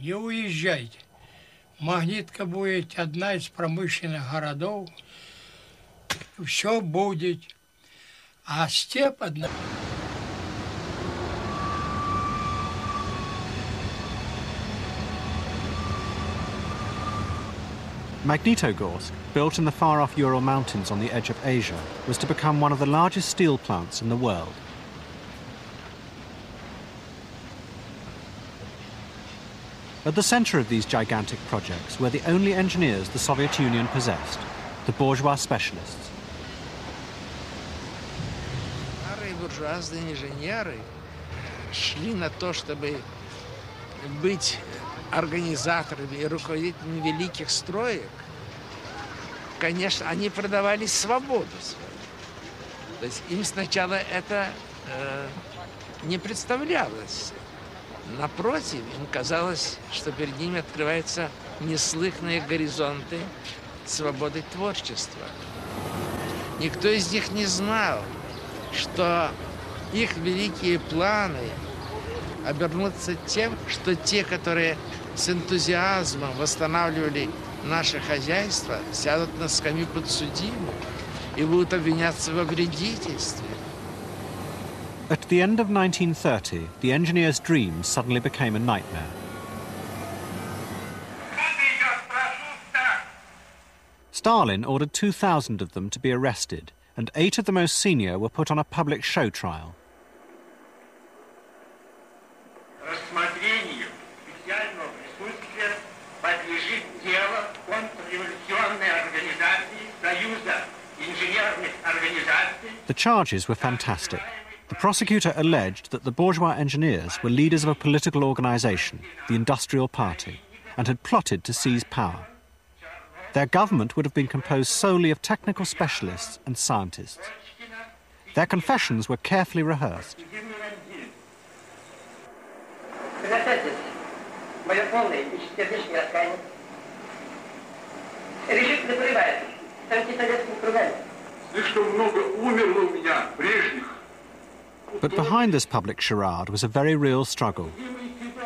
Не уезжайте. Магнитка будет одна из промышленных городов. Все будет. А степь одна. Magnitogorsk, built in the far-off Ural Mountains on the edge of Asia, was to become one of the largest steel plants in the world. At the center of these gigantic projects were the only engineers the Soviet Union possessed, the bourgeois specialists. Старые буржуазные инженеры шли на то, чтобы быть организаторами и руководителями великих строек. Конечно, они продавали свободу свою. То есть им сначала это не представлялось. Напротив, им казалось, что перед ними открываются неслыханные горизонты свободы творчества. Никто из них не знал, что их великие планы обернутся тем, что те, которые с энтузиазмом восстанавливали наше хозяйство, сядут на скамью подсудимых и будут обвиняться во вредительстве. At the end of 1930, the engineers' dreams suddenly became a nightmare. Stalin ordered 2,000 of them to be arrested, and 8 of the most senior were put on a public show trial. The charges were fantastic. The prosecutor alleged that the bourgeois engineers were leaders of a political organization, the Industrial Party, and had plotted to seize power. Their government would have been composed solely of technical specialists and scientists. Their confessions were carefully rehearsed. But behind this public charade was a very real struggle.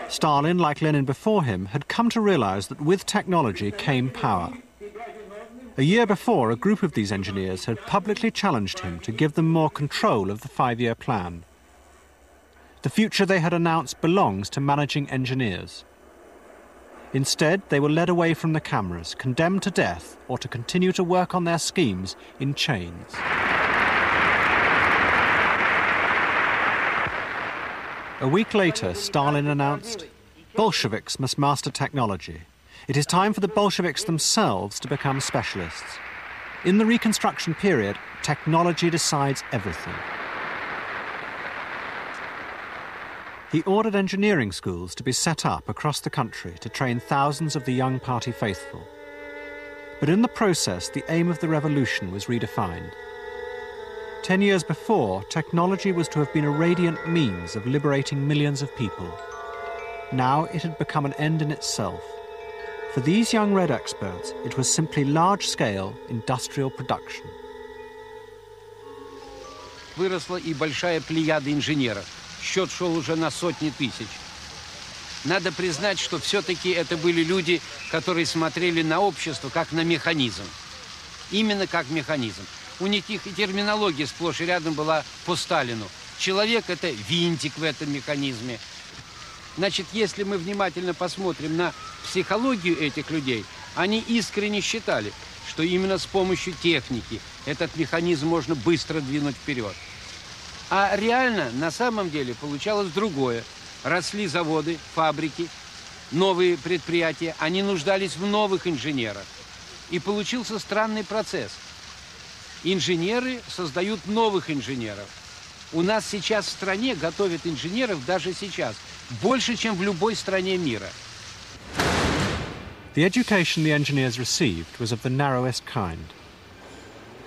Stalin, like Lenin before him, had come to realize that with technology came power. A year before, a group of these engineers had publicly challenged him to give them more control of the 5-year plan. The future they had announced belongs to managing engineers. Instead, they were led away from the cameras, condemned to death, or to continue to work on their schemes in chains. A week later, Stalin announced, "Bolsheviks must master technology. It is time for the Bolsheviks themselves to become specialists. In the Reconstruction period, technology decides everything." He ordered engineering schools to be set up across the country to train thousands of the young party faithful. But in the process, the aim of the revolution was redefined. 10 years before, technology was to have been a radiant means of liberating millions of people. Now it had become an end in itself. For these young Red experts, it was simply large-scale industrial production. Выросла и большая плеяда инженеров. Счет шел уже на сотни тысяч. Надо признать, что все-таки это были люди, которые смотрели на общество как на механизм. Именно как механизм. У них и терминология сплошь и рядом была по Сталину. Человек – это винтик в этом механизме. Значит, если мы внимательно посмотрим на психологию этих людей, они искренне считали, что именно с помощью техники этот механизм можно быстро двинуть вперед. А реально, на самом деле, получалось другое. Росли заводы, фабрики, новые предприятия, они нуждались в новых инженерах. И получился странный процесс. Инженеры создают новых инженеров. У нас сейчас в стране готовят инженеров даже сейчас больше, чем в любой стране мира. The education the engineers received was of the narrowest kind.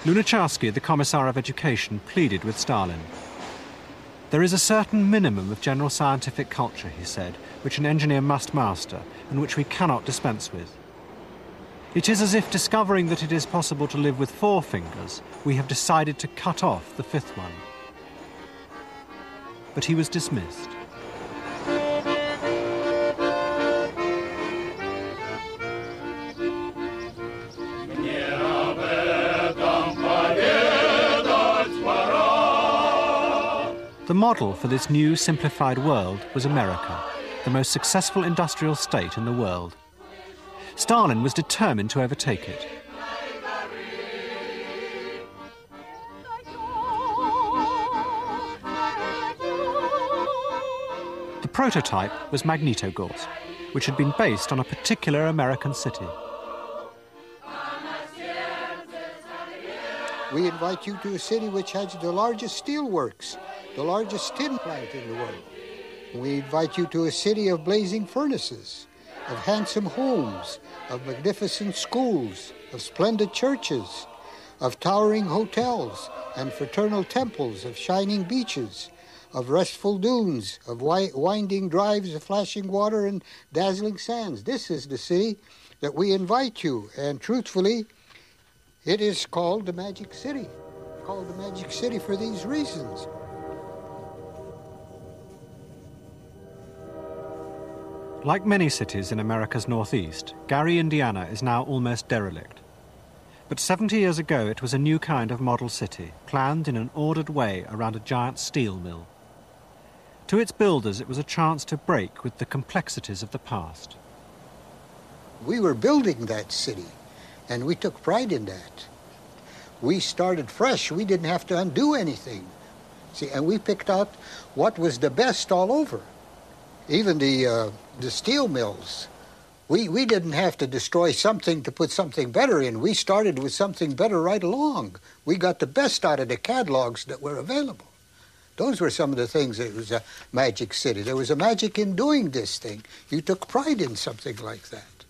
Lunacharsky, the Commissar of Education, pleaded with Stalin. There is a certain minimum of general scientific culture, he said, which an engineer must master and which we cannot dispense with. It is as if discovering that it is possible to live with 4 fingers, we have decided to cut off the 5th one. But he was dismissed. The model for this new simplified world was America, the most successful industrial state in the world. Stalin was determined to overtake it. The prototype was Magnitogorsk, which had been based on a particular American city. We invite you to a city which has the largest steel works, the largest tin plant in the world. We invite you to a city of blazing furnaces, of handsome homes, of magnificent schools, of splendid churches, of towering hotels and fraternal temples, of shining beaches, of restful dunes, of winding drives of flashing water and dazzling sands. This is the city that we invite you, and truthfully, it is called the Magic City. Called the Magic City for these reasons. Like many cities in America's northeast, Gary, Indiana is now almost derelict. But 70 years ago it was a new kind of model city, planned in an ordered way around a giant steel mill. To its builders it was a chance to break with the complexities of the past. We were building that city, and we took pride in that. We started fresh. We didn't have to undo anything. See, and we picked out what was the best all over. Even the steel mills. We didn't have to destroy something to put something better in. We started with something better right along. We got the best out of the catalogs that were available. Those were some of the things that was a magic city. There was a magic in doing this thing. You took pride in something like that.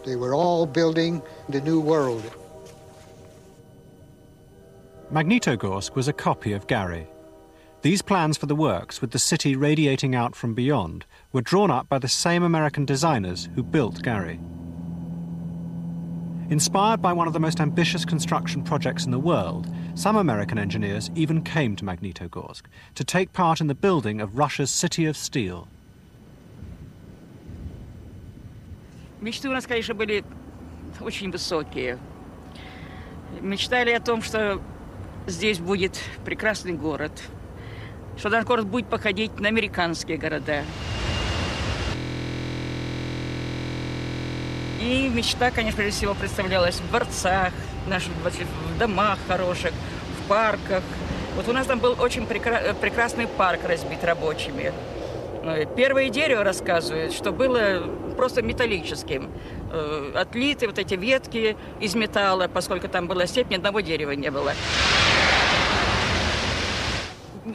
They were all building the new world. Magnitogorsk was a copy of Gary. These plans for the works, with the city radiating out from beyond, were drawn up by the same American designers who built Gary. Inspired by one of the most ambitious construction projects in the world, some American engineers even came to Magnitogorsk to take part in the building of Russia's City of Steel. Мечты у нас, конечно, были очень высокие. Мечтали о том, что здесь будет прекрасный город, что наш город будет походить на американские города. И мечта, конечно, прежде всего представлялась в дворцах, в домах хороших, в парках. Вот у нас там был очень прекрасный парк, разбит рабочими. Первое дерево, рассказывают, что было просто металлическим. Отлиты вот эти ветки из металла, поскольку там была степь, ни одного дерева не было.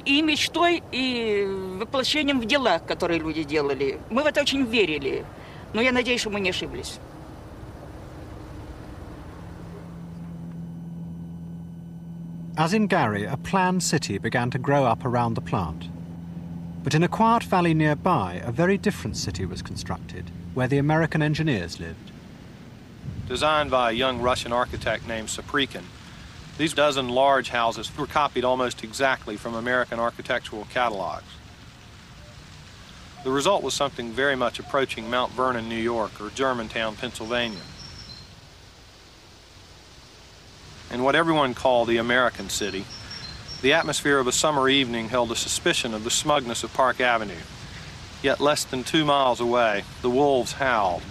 И мечтой, и воплощением в делах, которые люди делали. Мы в это очень верили. Но я надеюсь, что мы не ошиблись. As in Gary, a planned city began to grow up around the plant. But in a quiet valley nearby, a very different city was constructed, where the American engineers lived. Designed by a young Russian architect named Saprikhin, these dozen large houses were copied almost exactly from American architectural catalogs. The result was something very much approaching Mount Vernon, New York, or Germantown, Pennsylvania. In what everyone called the American city, the atmosphere of a summer evening held a suspicion of the smugness of Park Avenue. Yet less than 2 miles away, the wolves howled,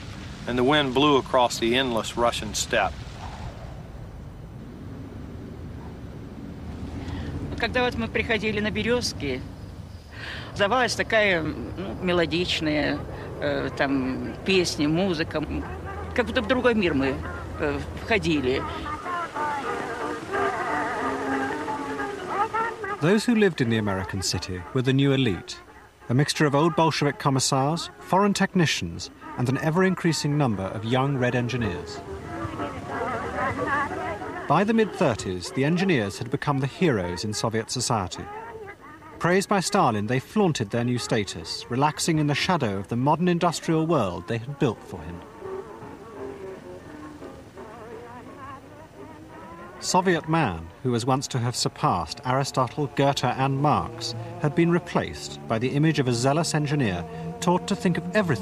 and the wind blew across the endless Russian steppe. Когда вот мы приходили на Березки, задавалась такая мелодичная там песни, музыка, как будто в другой мир мы входили. Those who lived in the American city were the new elite, a mixture of old Bolshevik commissars, foreign technicians, and an ever-increasing number of young Red engineers. By the mid-30s, the engineers had become the heroes in Soviet society. Praised by Stalin, they flaunted their new status, relaxing in the shadow of the modern industrial world they had built for him. Soviet man, who was once to have surpassed Aristotle, Goethe and Marx, had been replaced by the image of a zealous engineer taught to think of everything